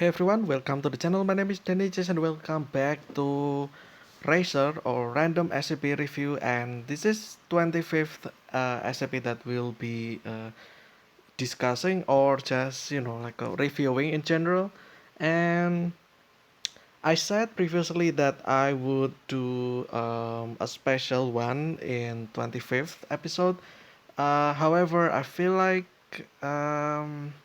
Hey everyone, welcome to the channel. My name is Dennis and welcome back to Racer or Random SCP Review, and this is 25th SCP that we'll be discussing or just reviewing in general. And I said previously that I would do a special one in 25th episode. However, I feel like um,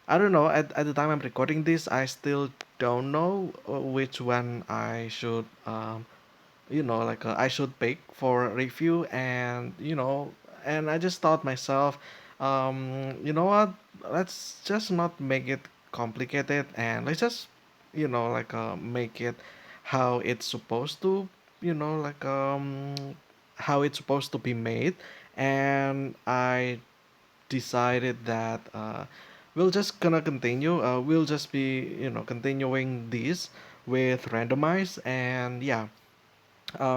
I don't know. At the time I'm recording this, I still don't know which one I should, I should pick for review, and I just thought myself, you know what? Let's just not make it complicated, and let's just, make it how it's supposed to, you know, like um, how it's supposed to be made, and I decided that we'll just gonna continue. We'll just be continuing this with randomize, and yeah,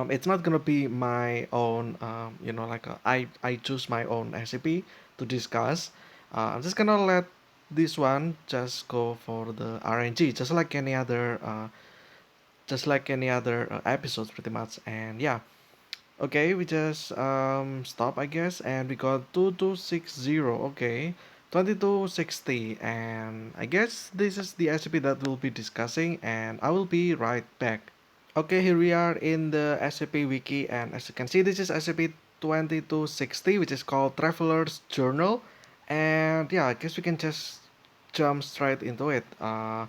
it's not gonna be my own. I choose my own SCP to discuss. I'm just gonna let this one just go for the RNG, just like any other episodes, pretty much. And yeah, okay, we just stop, I guess, and we got 2260. Okay, 2260, and I guess this is the SCP that we'll be discussing, and I will be right back. Okay, here we are in the SCP wiki, and as you can see, this is SCP 2260, which is called Traveler's Journal, and yeah, I guess we can just jump straight into it. I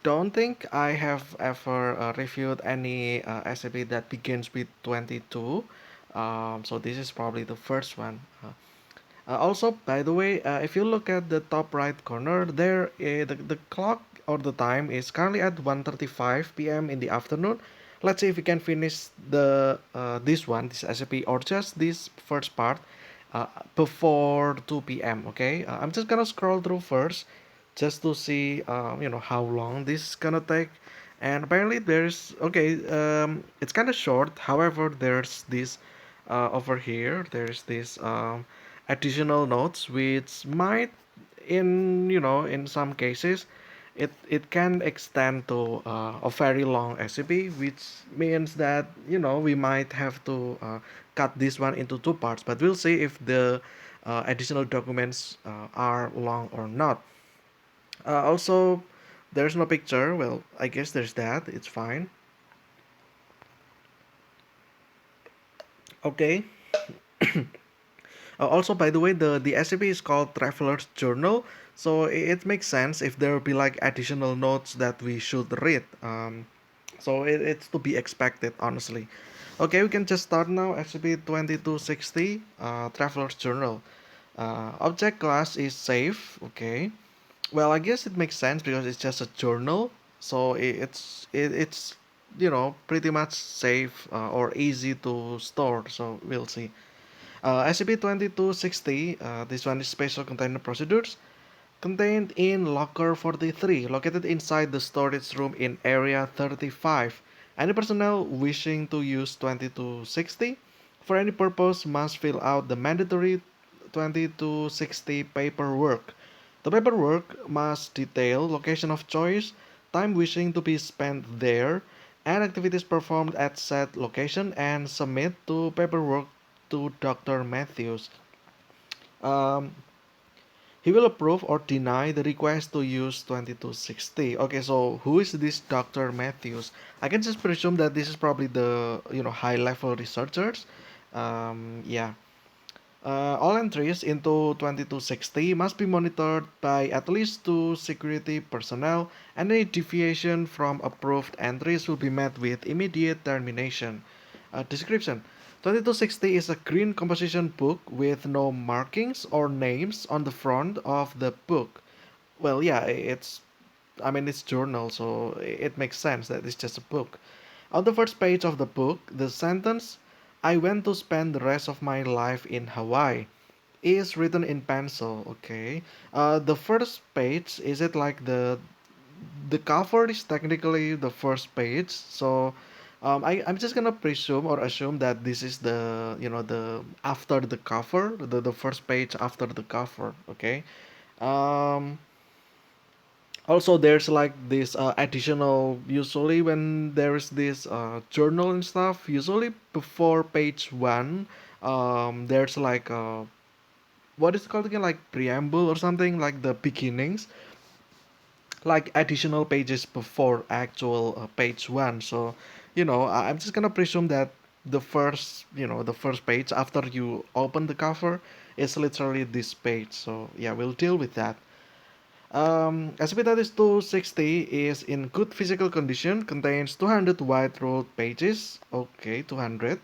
don't think I have ever reviewed any SCP that begins with 22. So this is probably the first one. Also, by the way, if you look at the top right corner, the clock or the time is currently at 1:35 p.m. in the afternoon. Let's see if we can finish this SCP, or just this first part uh, before 2 p.m. Okay, I'm just gonna scroll through first just to see how long this is gonna take. And apparently there's okay, it's kind of short. However, there's this over here. There's this additional notes which might, in some cases, it can extend to a very long SCP, which means that we might have to cut this one into two parts. But we'll see if the additional documents are long or not. Also, there's no picture. Well, I guess there's that. It's fine. Okay. Also, by the way, the SCP is called Traveler's Journal, so it makes sense if there will be like additional notes that we should read. So it's to be expected, honestly. Okay, we can just start now. SCP-2260, Traveler's Journal. Object class is safe. Okay. Well, I guess it makes sense because it's just a journal, so it's pretty much safe or easy to store. So we'll see. SCP-2260, this one is Special Container Procedures, contained in Locker 43, located inside the storage room in Area 35. Any personnel wishing to use 2260 for any purpose must fill out the mandatory 2260 paperwork. The paperwork must detail location of choice, time wishing to be spent there, and activities performed at said location, and submit to paperwork to Dr. Matthews. Um, he will approve or deny the request to use 2260. Okay, so who is this Dr. Matthews? I can just presume that this is probably the high level researchers. Yeah. All entries into 2260 must be monitored by at least two security personnel, and any deviation from approved entries will be met with immediate termination. Description: 2260 is a green composition book with no markings or names on the front of the book. Well, yeah, it's journal, so it makes sense that it's just a book. On the first page of the book, the sentence, "I went to spend the rest of my life in Hawaii," is written in pencil. Okay. The first page, is it like the cover is technically the first page, so I'm just gonna presume or assume that this is the after the cover, the first page after the cover. Okay. um Also, there's like this additional, usually when there is this journal and stuff, usually before page one, there's like what is it called again, like preamble or something, like the beginnings, like additional pages before actual page one. So I'm just gonna presume that the first page after you open the cover is literally this page. So yeah, we'll deal with that. SCP-2260 is in good physical condition, contains 200 white ruled pages. Okay, 200.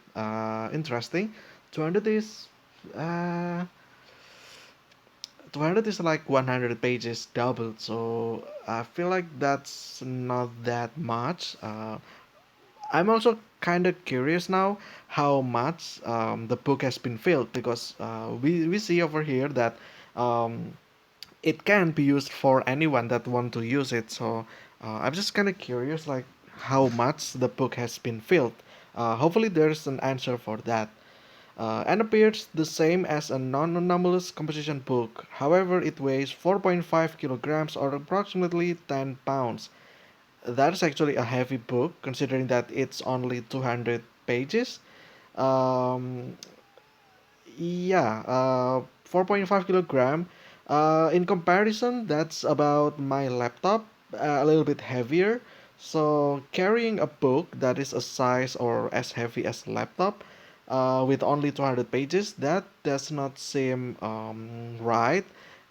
Interesting. 200 is uh, 200 is like 100 pages doubled, so I feel like that's not that much. I'm also kind of curious now how much the book has been filled, because we see over here that um, it can be used for anyone that want to use it. So I'm just kind of curious, like how much the book has been filled. Hopefully, there's an answer for that. And appears the same as a non-anomalous composition book. However, it weighs 4.5 kilograms or approximately 10 pounds. That's actually a heavy book considering that it's only 200 pages. Um, yeah, 4.5 kilogram. In comparison, that's about my laptop, a little bit heavier. So carrying a book that is a size or as heavy as laptop, with only 200 pages, that does not seem right.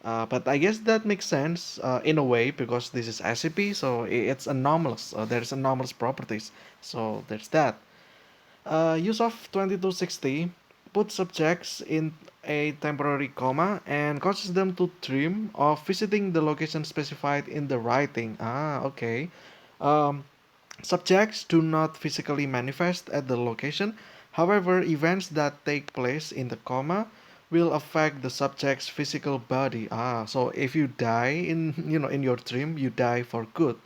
But I guess that makes sense in a way, because this is SCP, so it's anomalous. There's anomalous properties. So there's that. Use of 2260 puts subjects in a temporary coma and causes them to dream of visiting the location specified in the writing. Ah, okay. Um, Subjects do not physically manifest at the location. However, events that take place in the coma will affect the subject's physical body. Ah, so if you die in in your dream, you die for good.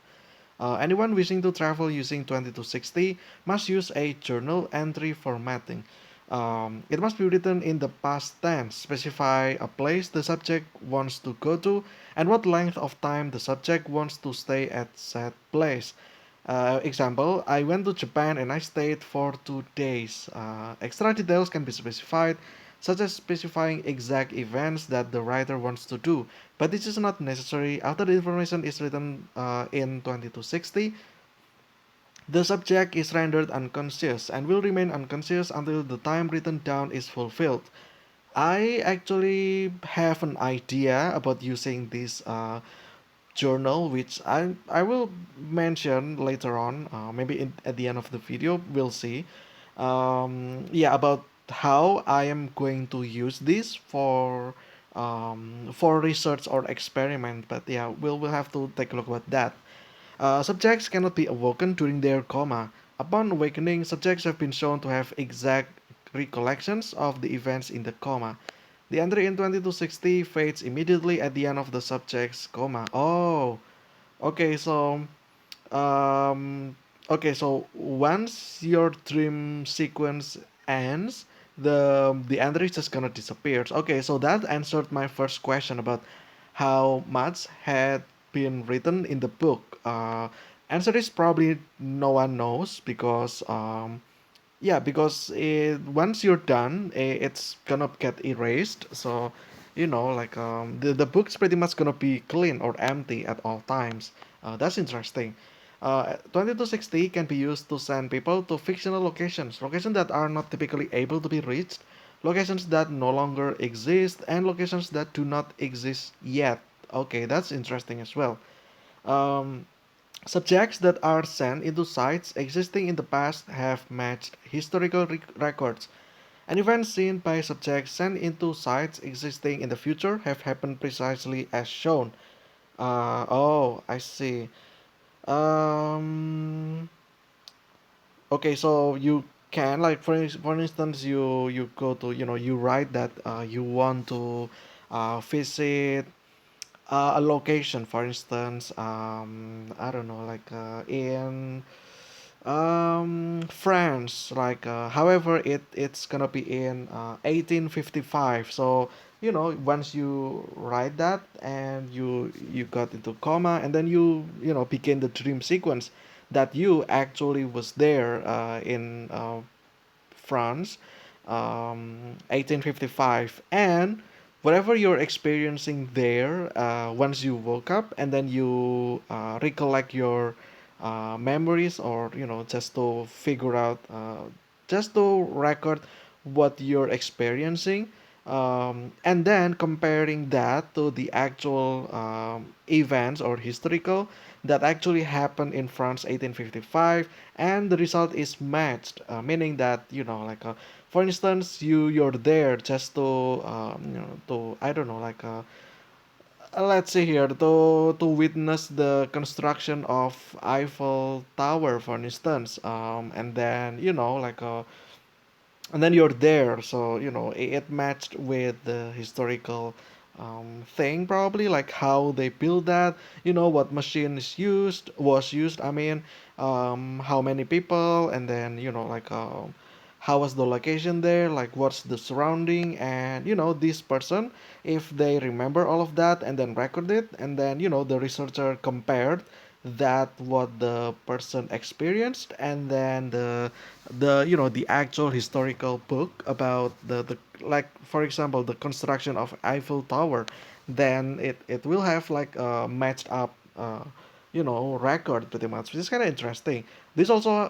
Anyone wishing to travel using 2260 must use a journal entry formatting. It must be written in the past tense, specify a place the subject wants to go to, and what length of time the subject wants to stay at said place. Example, I went to Japan and I stayed for 2 days. Extra details can be specified, such as specifying exact events that the writer wants to do, but this is not necessary. After the information is written in 2260, the subject is rendered unconscious and will remain unconscious until the time written down is fulfilled. I actually have an idea about using this journal, which I will mention later on, maybe at the end of the video, we'll see. Yeah, about how I am going to use this for research or experiment. But yeah, we'll have to take a look at that. Subjects cannot be awoken during their coma. Upon awakening, subjects have been shown to have exact recollections of the events in the coma. The entry in 2260 fades immediately at the end of the subject's coma. Oh, okay, so um, once your dream sequence ends, the entry is just gonna disappear. Okay, so that answered my first question about how much had been written in the book. Answer is probably no one knows, because yeah, because once you're done, it's gonna get erased. So like the book's pretty much gonna be clean or empty at all times. That's interesting. 2260 can be used to send people to fictional locations that are not typically able to be reached, locations that no longer exist, and locations that do not exist yet. Okay, that's interesting as well. um, Subjects that are sent into sites existing in the past have matched historical records, and events seen by subjects sent into sites existing in the future have happened precisely as shown. Oh, I see. Um, okay, so you can, like, for instance, you go to, you write that you want to visit a location, for instance, I don't know, like in France, like however it's gonna be in 1855. So once you write that and you got into coma, and then you begin the dream sequence that you actually was there in France, 1855, and whatever you're experiencing there, once you woke up and then you recollect your memories, or just to figure out, just to record what you're experiencing, and then comparing that to the actual events or historical that actually happened in France 1855, and the result is matched, meaning that for instance, you're there just to to, I don't know, let's see here, to witness the construction of Eiffel Tower, for instance, and then and then you're there, so it matched with the historical thing, probably, like how they build that, what machine is used was used, I mean, how many people, and then how was the location there, like what's the surrounding, and this person, if they remember all of that and then record it, and then the researcher compared that what the person experienced, and then the actual historical book about the like, for example, the construction of Eiffel Tower, then it will have like a matched up record, pretty much, which is kind of interesting. This also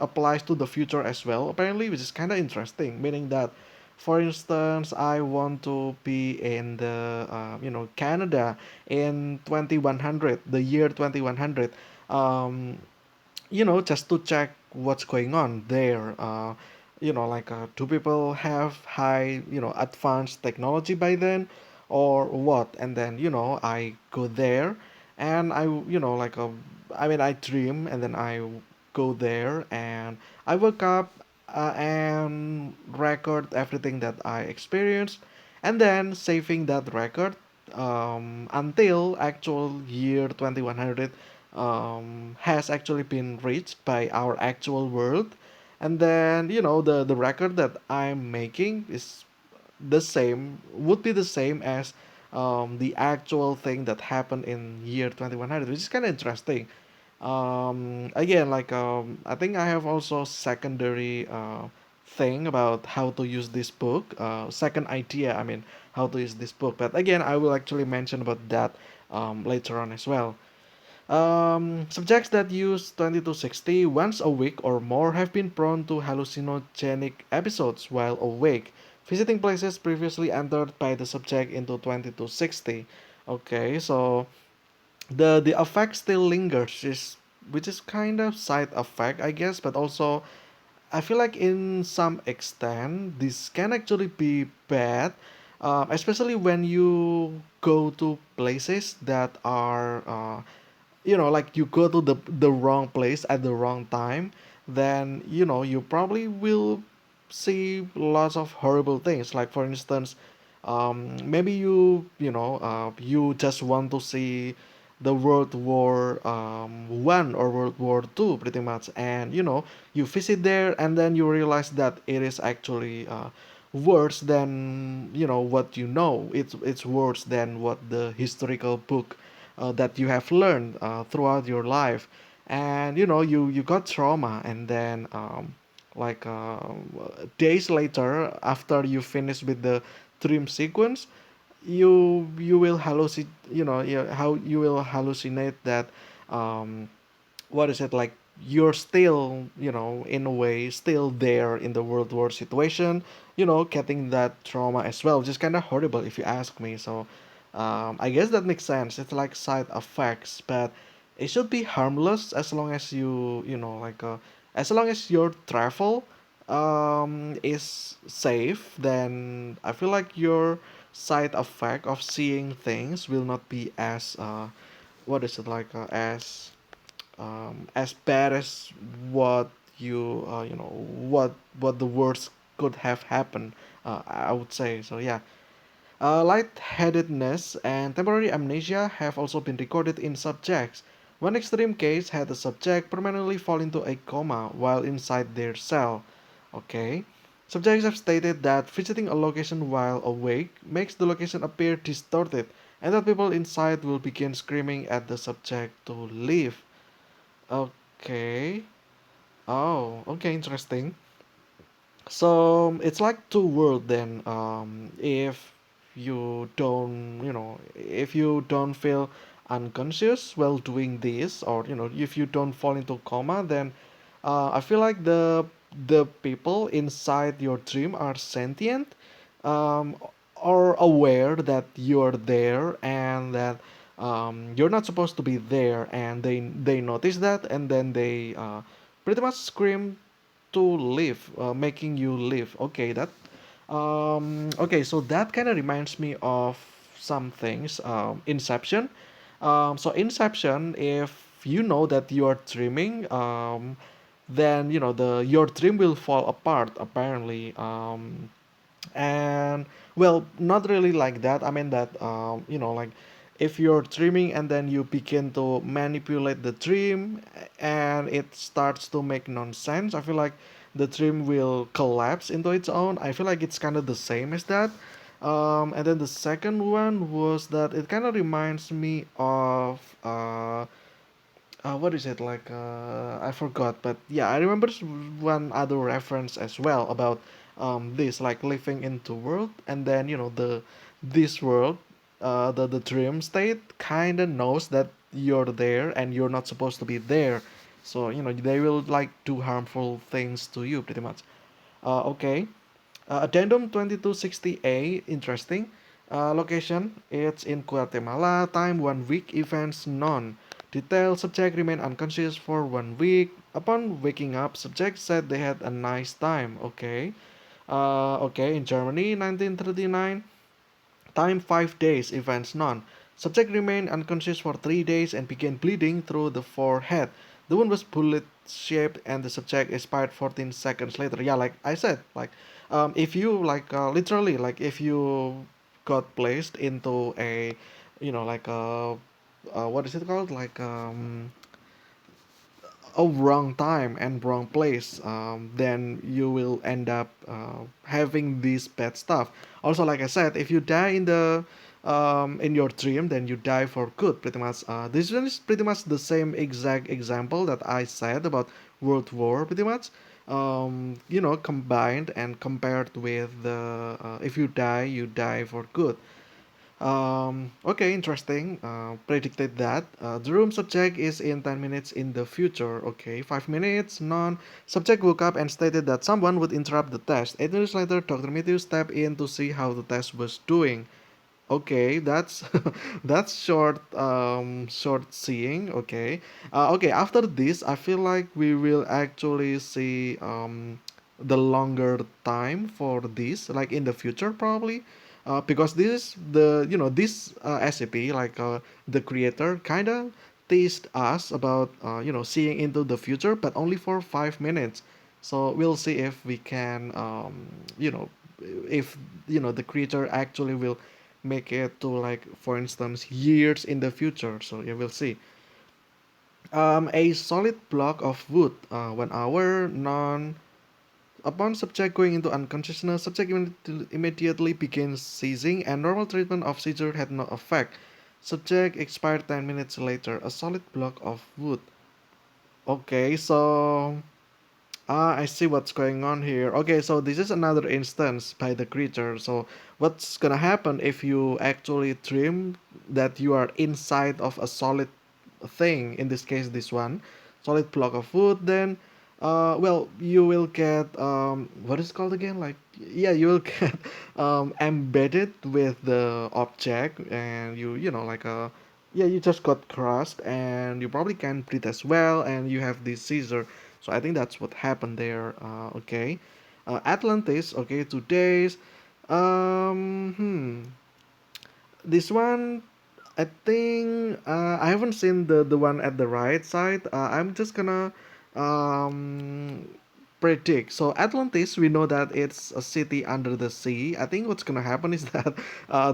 applies to the future as well, apparently, which is kind of interesting, meaning that, for instance, I want to be in the Canada in 2100, the year 2100, um, just to check what's going on there. Do people have high, advanced technology by then, or what? And then, I go there, and I mean, I dream, and then I go there, and I wake up, and record everything that I experienced, and then saving that record until actual year 2100 has actually been reached by our actual world, and then the record that I'm making is the same, would be the same as the actual thing that happened in year 2100, which is kind of interesting. Again, I think I have also secondary thing about how to use this book, second idea, I mean, how to use this book, but again, I will actually mention about that later on as well. Subjects that use 2260 once a week or more have been prone to hallucinogenic episodes while awake, visiting places previously entered by the subject into 2260. Okay, so the effect still lingers, which is kind of side effect, I guess, but also I feel like in some extent this can actually be bad, especially when you go to places that are like you go to the wrong place at the wrong time, then you probably will see lots of horrible things, like for instance, maybe you just want to see the World War One or World War Two, pretty much, and you visit there, and then you realize that it is actually worse than what it's worse than what the historical book that you have learned throughout your life, and you got trauma, and then like days later, after you finish with the dream sequence, you will hallucinate, how you will hallucinate that, um, what is it, like you're still, in a way, still there in the World War situation, getting that trauma as well, which is kind of horrible if you ask me. So I guess that makes sense. It's like side effects, but it should be harmless as long as as long as your travel is safe, then I feel like your side effect of seeing things will not be as what is it, as bad as what what the worst could have happened, I would say. So yeah, lightheadedness and temporary amnesia have also been recorded in subjects. One extreme case had a subject permanently fall into a coma while inside their cell. Okay. Subjects have stated that visiting a location while awake makes the location appear distorted, and that people inside will begin screaming at the subject to leave. Okay. Oh, okay, interesting. So it's like two world then. If you don't, if you don't feel unconscious while doing this, or if you don't fall into coma, then I feel like the people inside your dream are sentient, um, or aware that you're there and that you're not supposed to be there, and they notice that, and then they pretty much scream to live, making you live. Okay, okay. So that kind of reminds me of some things. Inception. So Inception, if you know that you are dreaming, then your dream will fall apart apparently. And well, not really like that. I mean that like if you're dreaming and then you begin to manipulate the dream and it starts to make nonsense, I feel like the dream will collapse into its own. I feel like it's kind of the same as that. And then the second one was that it kind of reminds me of what is it like? I forgot, but yeah, I remember one other reference as well about this, like living into world, and then this world, the dream state kind of knows that you're there and you're not supposed to be there, so they will like do harmful things to you pretty much. Okay. Addendum 2260A, interesting. Location, it's in Guatemala. Time 1 week. Events none. Detail, subject remained unconscious for 1 week. Upon waking up, subject said they had a nice time. Okay. Okay, in Germany, 1939. Time 5 days, events none. Subject remained unconscious for 3 days and began bleeding through the forehead. The wound was bullet shaped and the subject expired 14 seconds later. Yeah, like I said, like if you like literally like if you got placed into a like a what is it called? Like a wrong time and wrong place, then you will end up having this bad stuff. Also, like I said, if you die in your dream, then you die for good. Pretty much, this one is pretty much the same exact example that I said about World War. Pretty much, combined and compared with the if you die, you die for good. Okay, interesting. Predicted that. The room subject is in 10 minutes in the future. Okay, 5 minutes, none. Subject woke up and stated that someone would interrupt the test. 8 minutes later, Dr. Matthew stepped in to see how the test was doing. Okay, that's that's short seeing. Okay. Okay, after this, I feel like we will actually see the longer time for this, like in the future probably. Because this is the this SCP, like the creator kind of teased us about seeing into the future, but only for 5 minutes. So we'll see if we can you know if the creator actually will make it to, like, for instance, years in the future. So yeah, we'll see. A solid block of wood, 1 hour, none. Upon subject going into unconsciousness, subject immediately begins seizing, and normal treatment of seizure had no effect. Subject expired 10 minutes later. A solid block of wood. Okay, so I see what's going on here. Okay, so this is another instance by the creature. So what's gonna happen if you actually dream that you are inside of a solid thing? In this case, this one, solid block of wood. Then, well, you will get what is it called again? Like, yeah, you will get embedded with the object, and like a yeah, you just got crushed, and you probably can't breathe as well, and you have this seizure. So I think that's what happened there. Okay, Atlantis. Okay, today's. This one, I think I haven't seen the one at the right side. I'm just gonna um predict. So Atlantis, we know that it's a city under the sea. I think what's gonna happen is that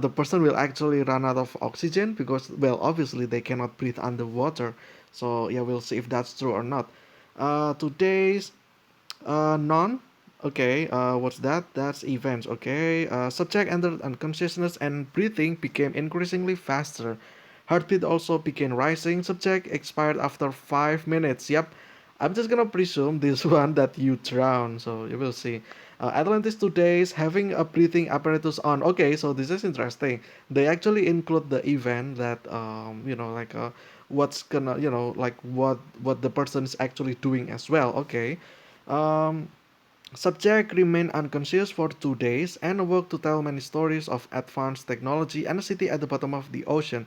the person will actually run out of oxygen because, well, obviously they cannot breathe underwater. So yeah, we'll see if that's true or not. Today's none. Okay, what's that? That's events. Okay, subject entered unconsciousness and breathing became increasingly faster. Heartbeat also began rising. Subject expired after 5 minutes. Yep, I'm just gonna presume this one that you drown. So you will see. Atlantis 2 days having a breathing apparatus on. Okay, so this is interesting. They actually include the event that what's gonna like what the person is actually doing as well. Okay. Um, Subject remained unconscious for 2 days and awoke to tell many stories of advanced technology and a city at the bottom of the ocean.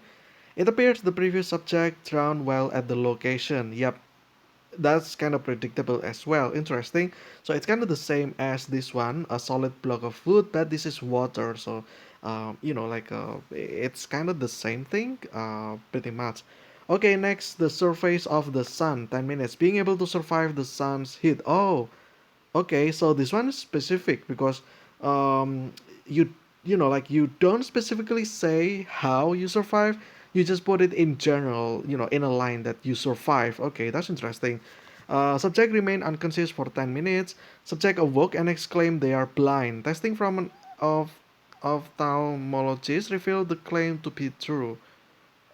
It appears the previous subject drowned while at the location. Yep, that's kind of predictable as well. Interesting. So it's kind of the same as this one, a solid block of wood, but this is water. So, it's kind of the same thing, pretty much. Okay, next, the surface of the sun, 10 minutes. Being able to survive the sun's heat. Oh, okay, so this one is specific because um, you you don't specifically say how you survive. You just put it in general, in a line that you survive. Okay, that's interesting. Subject remained unconscious for 10 minutes. Subject awoke and exclaimed they are blind. Testing from an of ophthalmologist revealed the claim to be true.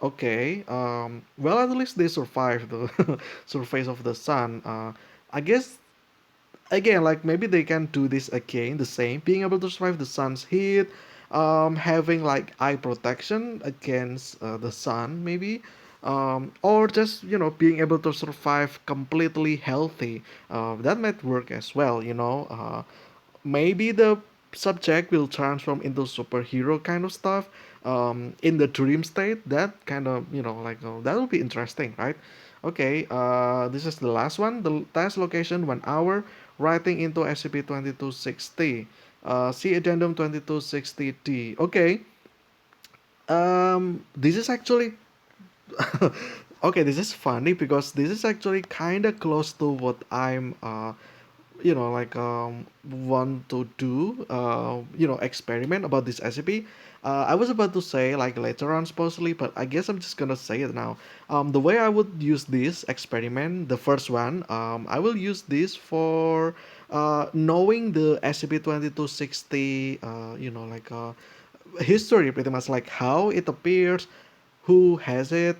Okay, well, at least they survived the surface of the sun. I guess again, like maybe they can do this again, the same, being able to survive the sun's heat, having like eye protection against the sun, maybe, or just being able to survive completely healthy. That might work as well. Maybe the subject will transform into superhero kind of stuff in the dream state. That kind of that will be interesting, right? Okay, this is the last one. The test location 1 hour. Writing into SCP-2260. See addendum 2260D. Okay. This is actually okay. This is funny because this is actually kind of close to what I'm want to do experiment about this SCP. I was about to say like later on supposedly, but I guess I'm just gonna say it now. The way I would use this experiment, the first one, I will use this for knowing the SCP-2260 history, pretty much like how it appears, who has it,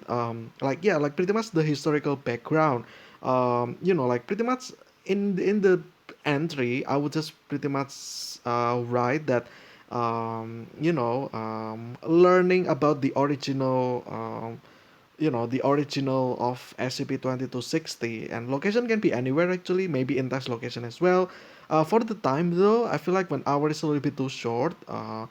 like yeah, like pretty much the historical background. Like pretty much in the entry I would just pretty much write that learning about the original the original of SCP-2260, and location can be anywhere actually, maybe in test location as well. For the time though, I feel like 1 hour is a little bit too short. I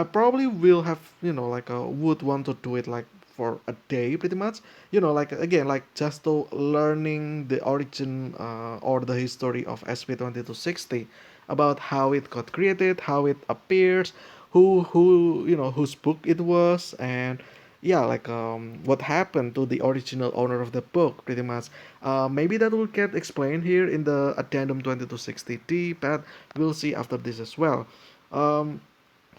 probably will have, would want to do it like for a day pretty much. Like again, like just to learning the origin or the history of SP-2260, about how it got created, how it appears, whose book it was, and yeah, like what happened to the original owner of the book pretty much. Maybe that will get explained here in the addendum 2260D, but we'll see after this as well. Um,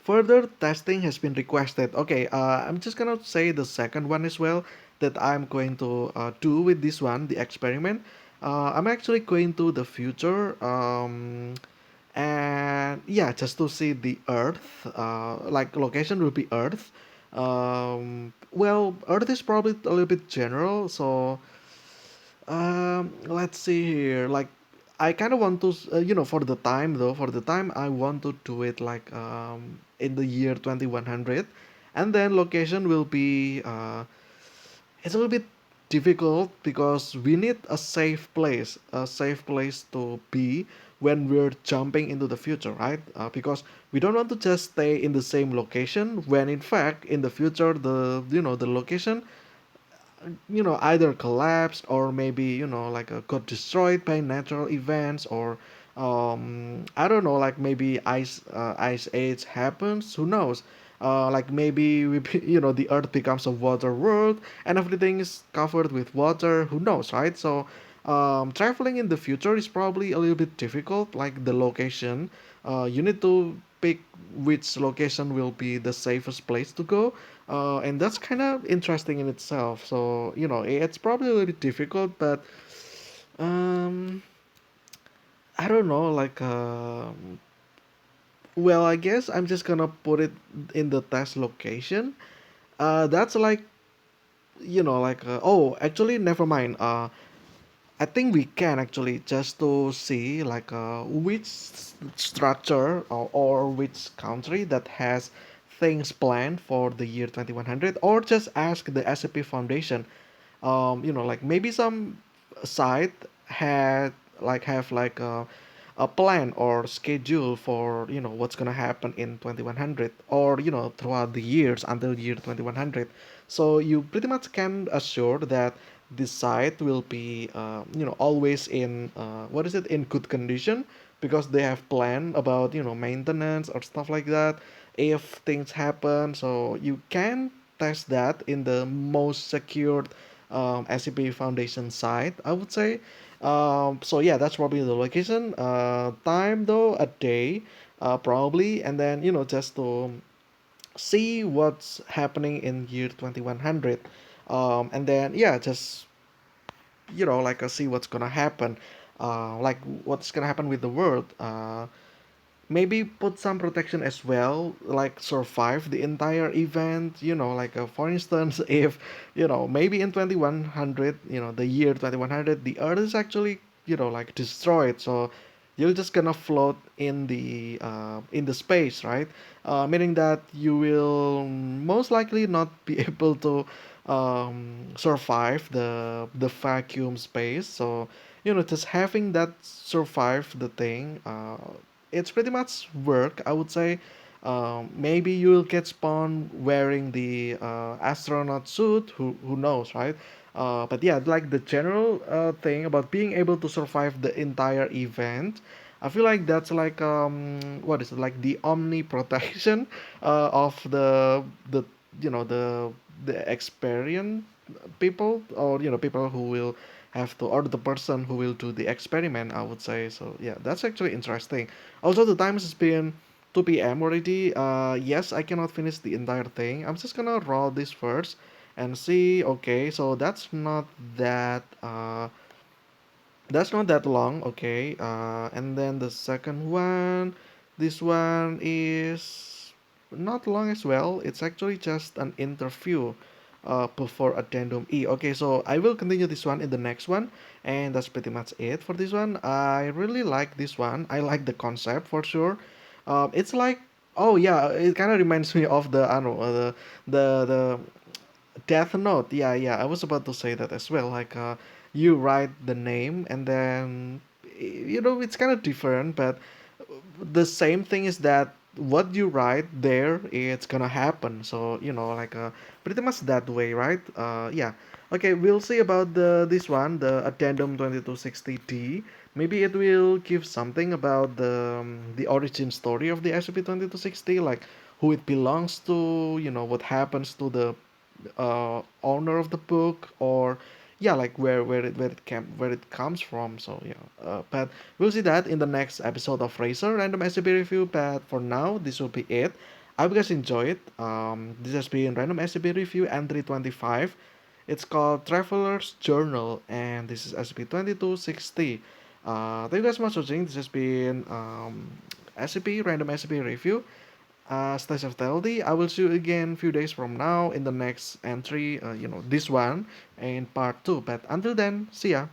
Further testing has been requested. Okay, I'm just gonna say the second one as well that I'm going to do with this one, the experiment. I'm actually going to the future, and yeah, just to see the Earth. Like location will be Earth. Well, Earth is probably a little bit general, so let's see here. Like, I kind of want to, for the time though, for the time, I want to do it like in the year 2100, and then location will be it's a little bit difficult because we need a safe place to be when we're jumping into the future, right? Because we don't want to just stay in the same location when in fact in the future the location either collapsed or maybe like got destroyed by natural events, or I don't know, like maybe ice age happens, who knows. Like maybe the earth becomes a water world and everything is covered with water, who knows, right? So traveling in the future is probably a little bit difficult, like the location. You need to pick which location will be the safest place to go, and that's kind of interesting in itself. So it's probably a little bit difficult, but um, I don't know, like well, I guess I'm just gonna put it in the test location. That's like, like oh, actually, never mind. I think we can actually just to see like which structure or which country that has things planned for the year 2100, or just ask the SCP Foundation. Like maybe some site had like have like a plan or schedule for what's gonna happen in 2100, or throughout the years until year 2100. So you pretty much can assure that this site will be always in what is it, in good condition, because they have planned about maintenance or stuff like that if things happen. So you can test that in the most secured SCP Foundation site, I would say. So yeah, that's probably the location. Time though, a day, probably, and then just to see what's happening in year 2100, and then yeah, just like see what's gonna happen, like what's gonna happen with the world. Maybe put some protection as well, like survive the entire event, like for instance, if maybe in 2100, the year 2100, the earth is actually like destroyed. So you're just gonna float in the space, right? Meaning that you will most likely not be able to survive the vacuum space. So just having that survive the thing, it's pretty much work, I would say. Maybe you'll get spawned wearing the astronaut suit. Who knows, right? But yeah, like the general thing about being able to survive the entire event, I feel like that's like what is it, like the omni protection of the the experienced people, or people who will have to, or the person who will do the experiment, I would say. So yeah, that's actually interesting. Also, the time has been 2 p.m. already. Yes, I cannot finish the entire thing. I'm just gonna roll this first and see. Okay, so that's not that long. Okay, and then the second one, this one is not long as well. It's actually just an interview before addendum E. Okay, so I will continue this one in the next one, and that's pretty much it for this one. I really like this one. I like the concept for sure. It's like, oh yeah, it kind of reminds me of the I don't know, the Death Note. Yeah, yeah. I was about to say that as well. Like, you write the name, and then it's kind of different, but the same thing is that what you write there, it's gonna happen. So like pretty much that way, right? Yeah. Okay, we'll see about the this one, the addendum 2260D. Maybe it will give something about the origin story of the SCP-2260, like who it belongs to, what happens to the owner of the book, or yeah, like where it comes from. So yeah, but we'll see that in the next episode of Racer Random SCP Review. But for now, this will be it. I hope you guys enjoy it. This has been Random SCP Review entry 25. It's called Traveler's Journal, and this is SCP-2260. Thank you guys so much for watching. This has been SCP Random SCP Review. Stay safe, healthy. I will see you again few days from now in the next entry. This one and part two. But until then, see ya.